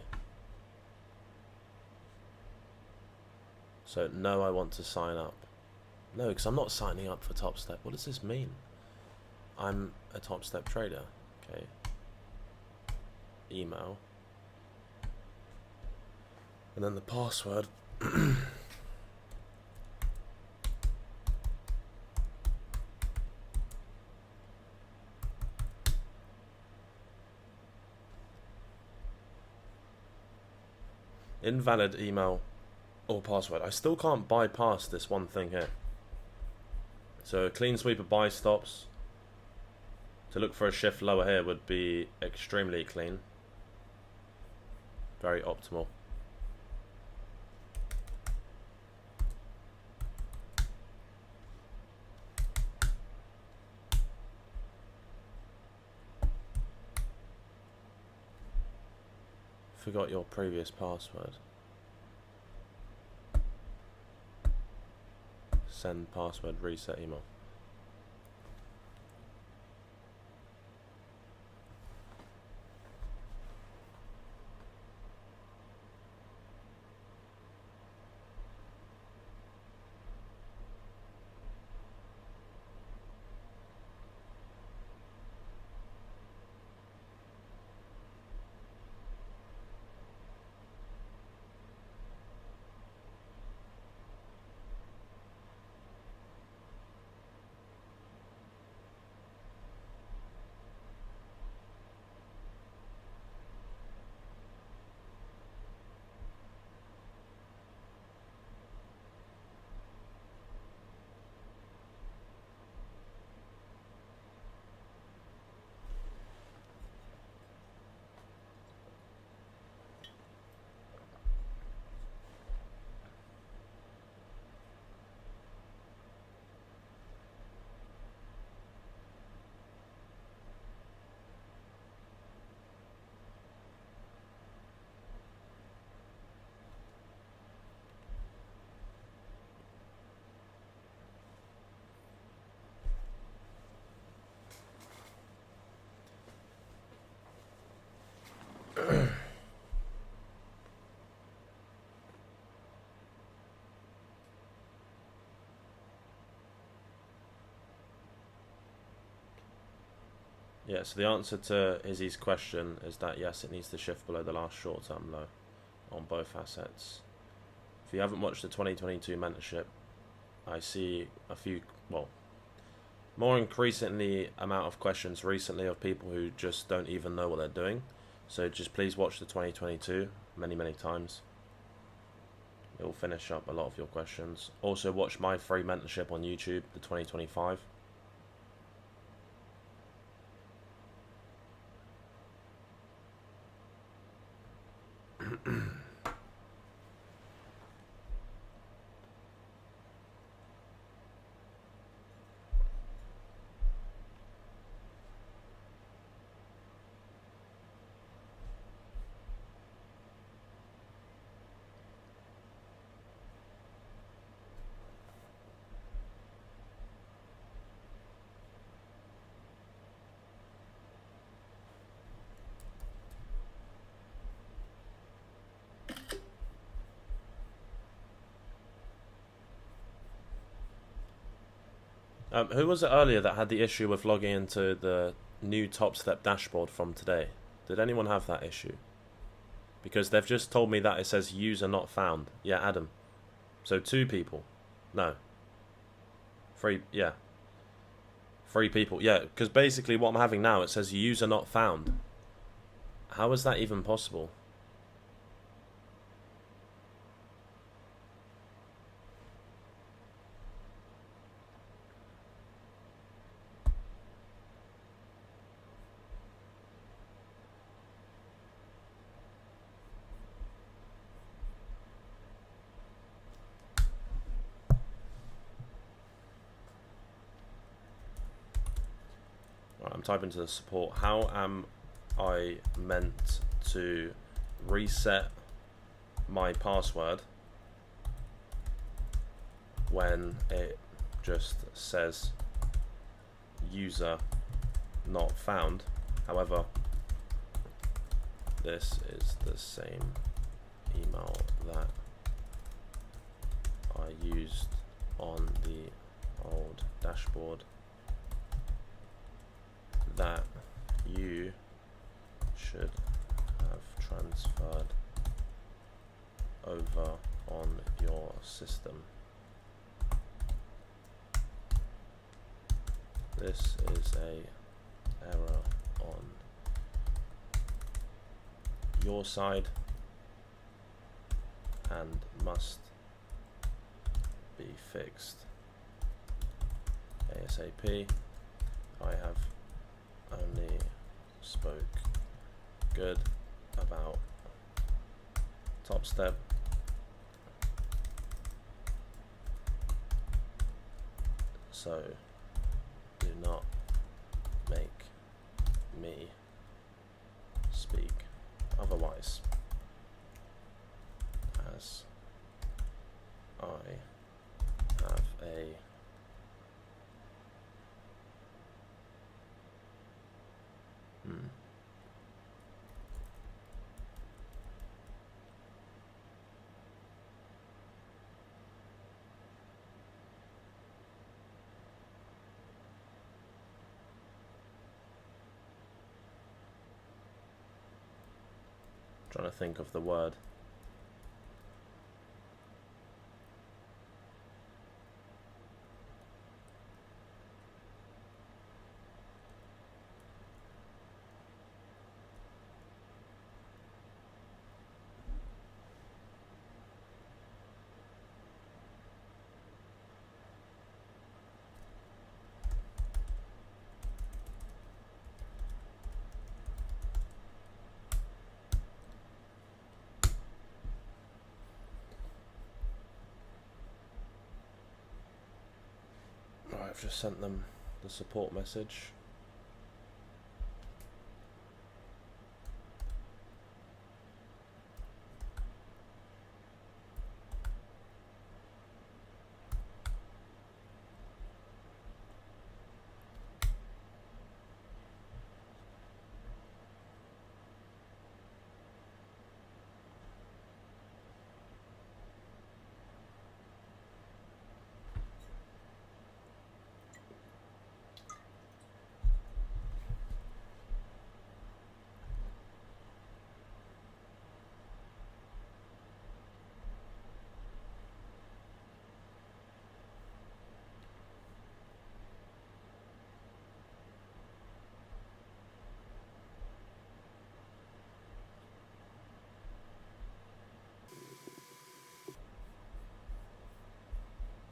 So, no, I want to sign up. No, because I'm not signing up for Top Step. What does this mean? I'm a Top Step trader. Okay. Email. And then the password. Invalid email or password. I still can't bypass this one thing here. So clean sweep of buy stops. To look for a shift lower here would be extremely clean. Very optimal. Forgot your previous password. Send password, reset email. Yeah, so the answer to Izzy's question is that yes, it needs to shift below the last short-term low on both assets. If you haven't watched the 2022 mentorship, I see a few, well, more increasingly amount of questions recently of people who just don't even know what they're doing. So just please watch the 2022 many, many times. It will finish up a lot of your questions. Also watch my free mentorship on YouTube, the 2025. Who was it earlier that had the issue with logging into the new TopStep dashboard from today? Did anyone have that issue? Because they've just told me that it says user not found. Yeah, Adam. So 2 people. No. 3, yeah. 3 people. Yeah, because basically what I'm having now, it says user not found. How is that even possible? Right, I'm typing to the support. How am I meant to reset my password when it just says user not found? However, this is the same email that I used on the old dashboard that you should have transferred over on your system. This is a error on your side and must be fixed ASAP. I have only spoke good about TopStep. So do not make me speak otherwise, as I have a trying to think of the word. Right, I've just sent them the support message.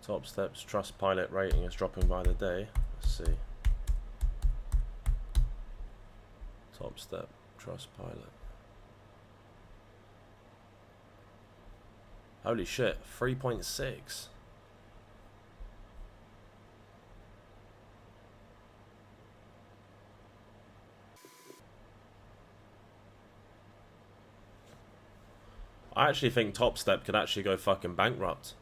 TopStep's Trustpilot rating is dropping by the day. Let's see. TopStep Trustpilot. Holy shit, 3.6. I actually think TopStep could actually go fucking bankrupt.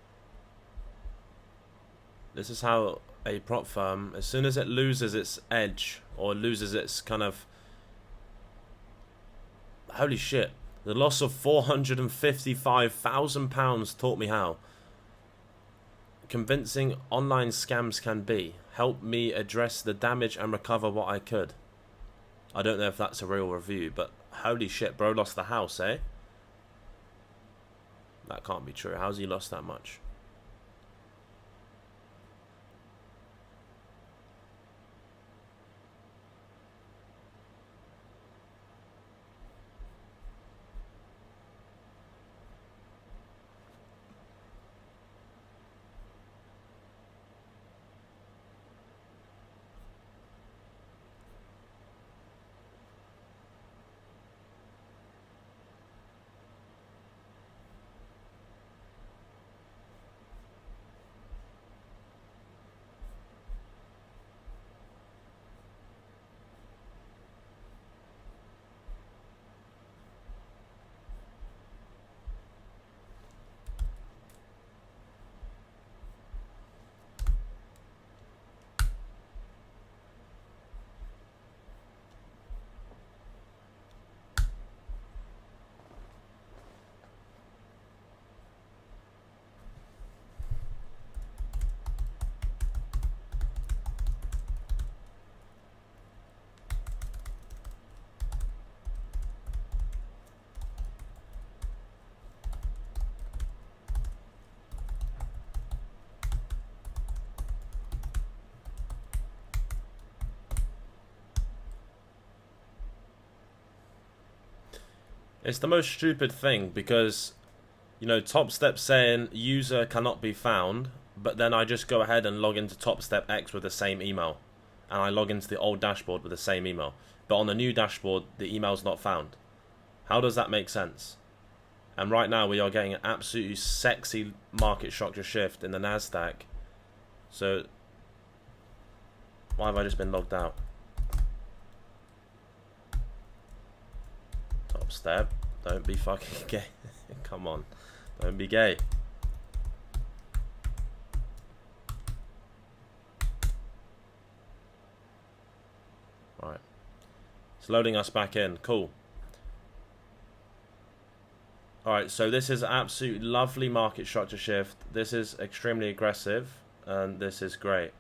This is how a prop firm, as soon as it loses its edge or loses its kind of... Holy shit. The loss of £455,000 taught me how. convincing online scams can be. Help me address the damage and recover what I could. I don't know if that's a real review, but holy shit, bro lost the house, eh? That can't be true. How's he lost that much? It's the most stupid thing because, you know, TopStep saying user cannot be found, but then I just go ahead and log into TopStep X with the same email. And I log into the old dashboard with the same email. But on the new dashboard, the email's not found. How does that make sense? And right now we are getting an absolutely sexy market structure shift in the NASDAQ. So, why have I just been logged out? TopStep, don't be fucking gay. Come on, don't be gay. Right, it's loading us back in. Cool. Alright, so this is absolute lovely market structure shift. This is extremely aggressive, and this is great.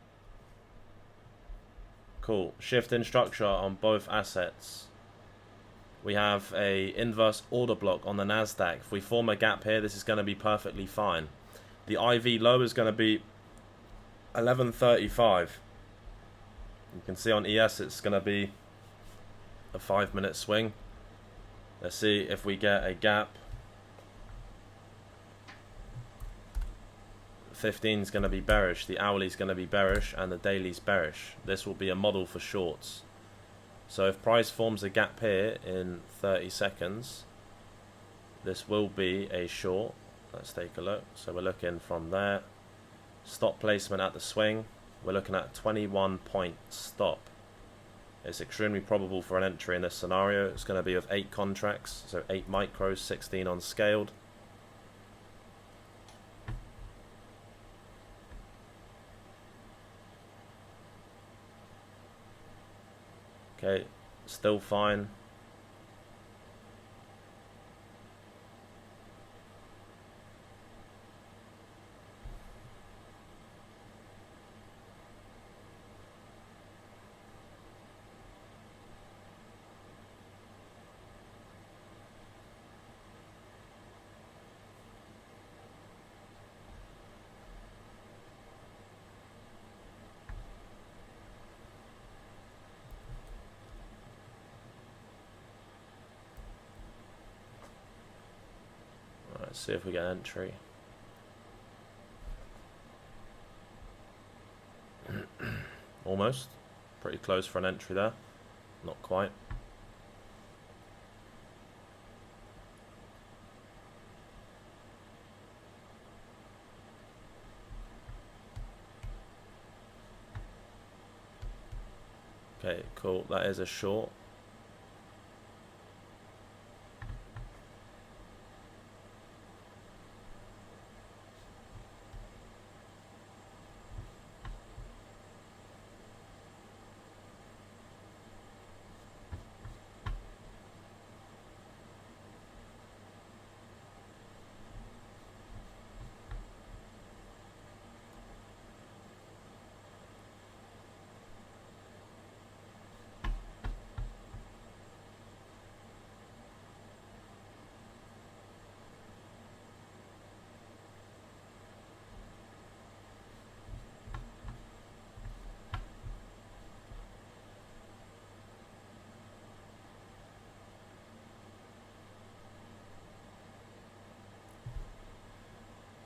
Cool. Shift in structure on both assets. We have a inverse order block on the NASDAQ. If we form a gap here, this is going to be perfectly fine. The IV low is going to be 1135. You can see on ES it's going to be a 5-minute swing. Let's see if we get a gap. 15 is going to be bearish, the hourly is going to be bearish, and the daily is bearish. This will be a model for shorts. So if price forms a gap here in 30 seconds, this will be a short. Let's take a look. So we're looking from there. Stop placement at the swing. We're looking at 21-point stop. It's extremely probable for an entry in this scenario. It's going to be with 8 contracts, so 8 micros, 16 unscaled. Okay, still fine. Let's see if we get an entry. Almost. Pretty close for an entry there. Not quite. Okay, cool. That is a short.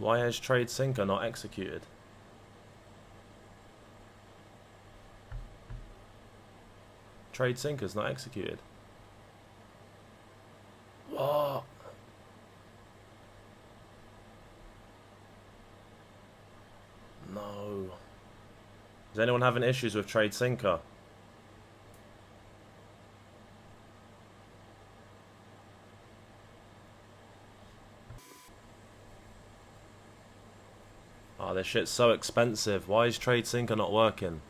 Why has trade sinker not executed? Trade sinker's not executed. What? No. Is anyone having issues with trade sinker? Oh, this shit's so expensive. Why is trade sinker not working?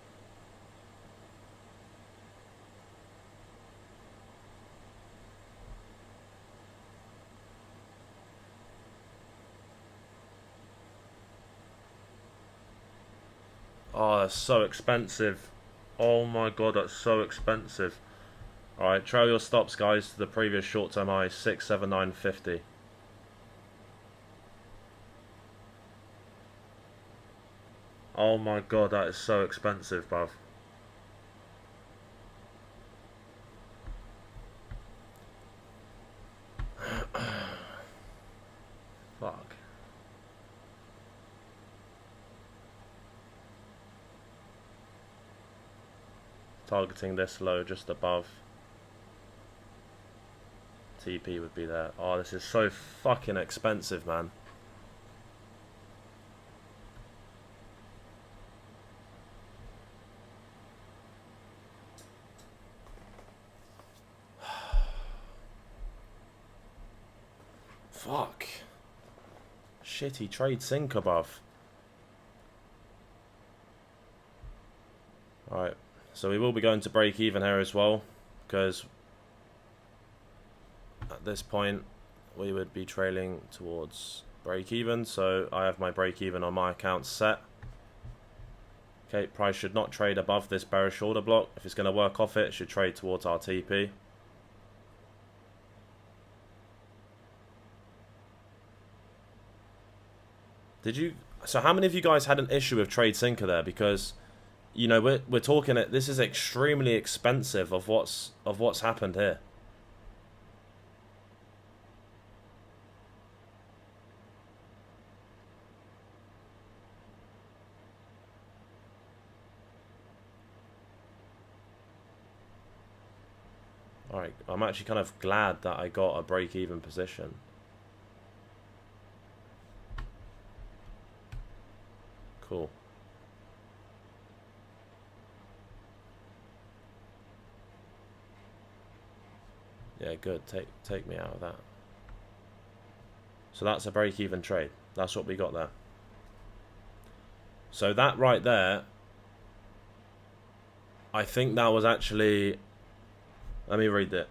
Oh, that's so expensive. Oh my god, that's so expensive. Alright, trail your stops, guys, to the previous short-term high, 679.50. Oh my god, that is so expensive, bruv. Fuck. Targeting this low just above. TP would be there. Oh, this is so fucking expensive, man. Fuck. Shitty trade sinker, bruv. Alright, so we will be going to break even here as well, because at this point we would be trailing towards break even, so I have my break even on my account set. Okay, price should not trade above this bearish order block. If it's going to work off it, it should trade towards our TP. Did you? So how many of you guys had an issue with trade sinker there? Because, you know, we're talking it. This is extremely expensive of what's happened here. Alright, I'm actually kind of glad that I got a break-even position. Cool. Yeah, good. Take me out of that. So that's a break-even trade. That's what we got there. So that right there, I think that was actually... Let me read it.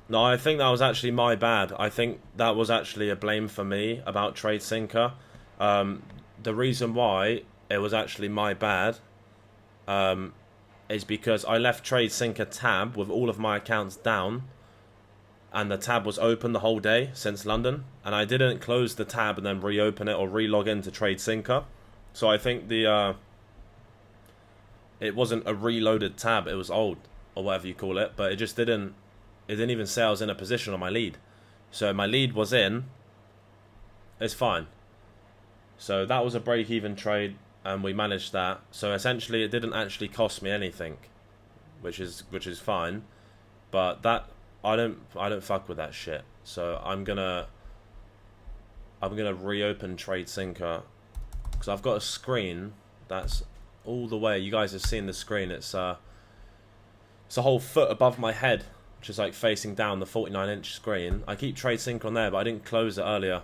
No, I think that was actually my bad. I think that was actually a blame for me about trade sinker. The reason why it was actually my bad is because I left trade sinker tab with all of my accounts down, and the tab was open the whole day since London, and I didn't close the tab and then reopen it or re-log into trade sinker. So I think the it wasn't a reloaded tab, it was old or whatever you call it, but it just didn't even say I was in a position on my lead. So my lead was in. It's fine. So that was a break-even trade, and we managed that. So essentially, it didn't actually cost me anything, which is fine. But that I don't fuck with that shit. So I'm gonna reopen trade sinker, because I've got a screen that's all the way. You guys have seen the screen. It's a whole foot above my head, which is like facing down the 49-inch screen. I keep trade sinker on there, but I didn't close it earlier.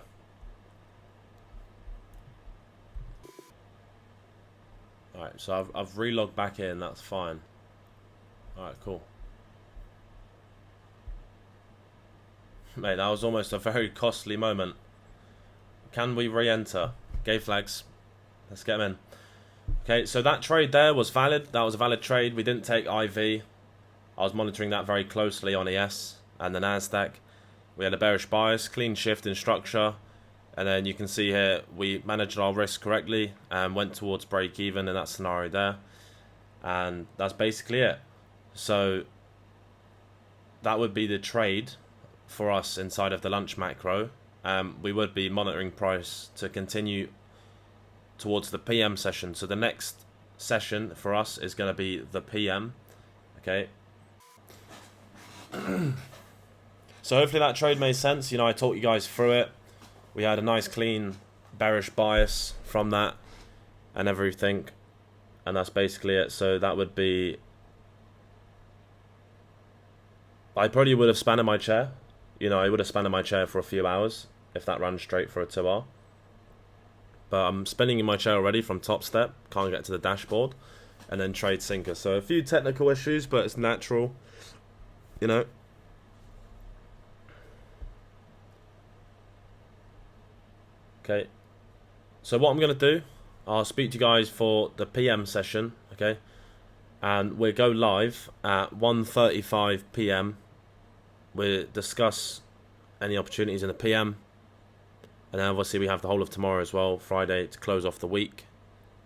Alright, so I've relogged back in, that's fine. Alright, cool. Mate, that was almost a very costly moment. Can we re-enter? Gate flags. Let's get them in. Okay, so that trade there was valid. That was a valid trade. We didn't take IV. I was monitoring that very closely on ES and the Nasdaq. We had a bearish bias, clean shift in structure. And then you can see here we managed our risk correctly and went towards break even in that scenario there. And that's basically it. So that would be the trade for us inside of the lunch macro. We would be monitoring price to continue towards the PM session. So the next session for us is going to be the PM. Okay. So hopefully that trade made sense. You know, I talked you guys through it. We had a nice clean bearish bias from that and everything. And that's basically it. So that would be... I probably would have spanned in my chair. You know, I would have spanned in my chair for a few hours if that ran straight for a 2R. But I'm spinning in my chair already from top step. Can't get to the dashboard. And then trade sinker. So a few technical issues, but it's natural. You know. Okay. So what I'm going to do, I'll speak to you guys for the PM session. Okay. And we'll go live at 1:35 PM. We'll discuss any opportunities in the PM. And then obviously we have the whole of tomorrow as well, Friday, to close off the week.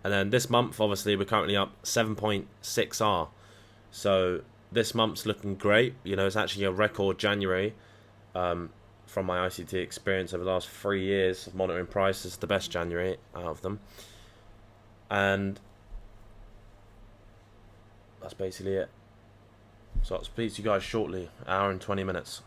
And then this month, obviously, we're currently up 7.6R. So this month's looking great. You know, it's actually a record January from my ICT experience over the last 3 years of monitoring prices. The best January out of them. And that's basically it. So I'll speak to you guys shortly, hour and 20 minutes.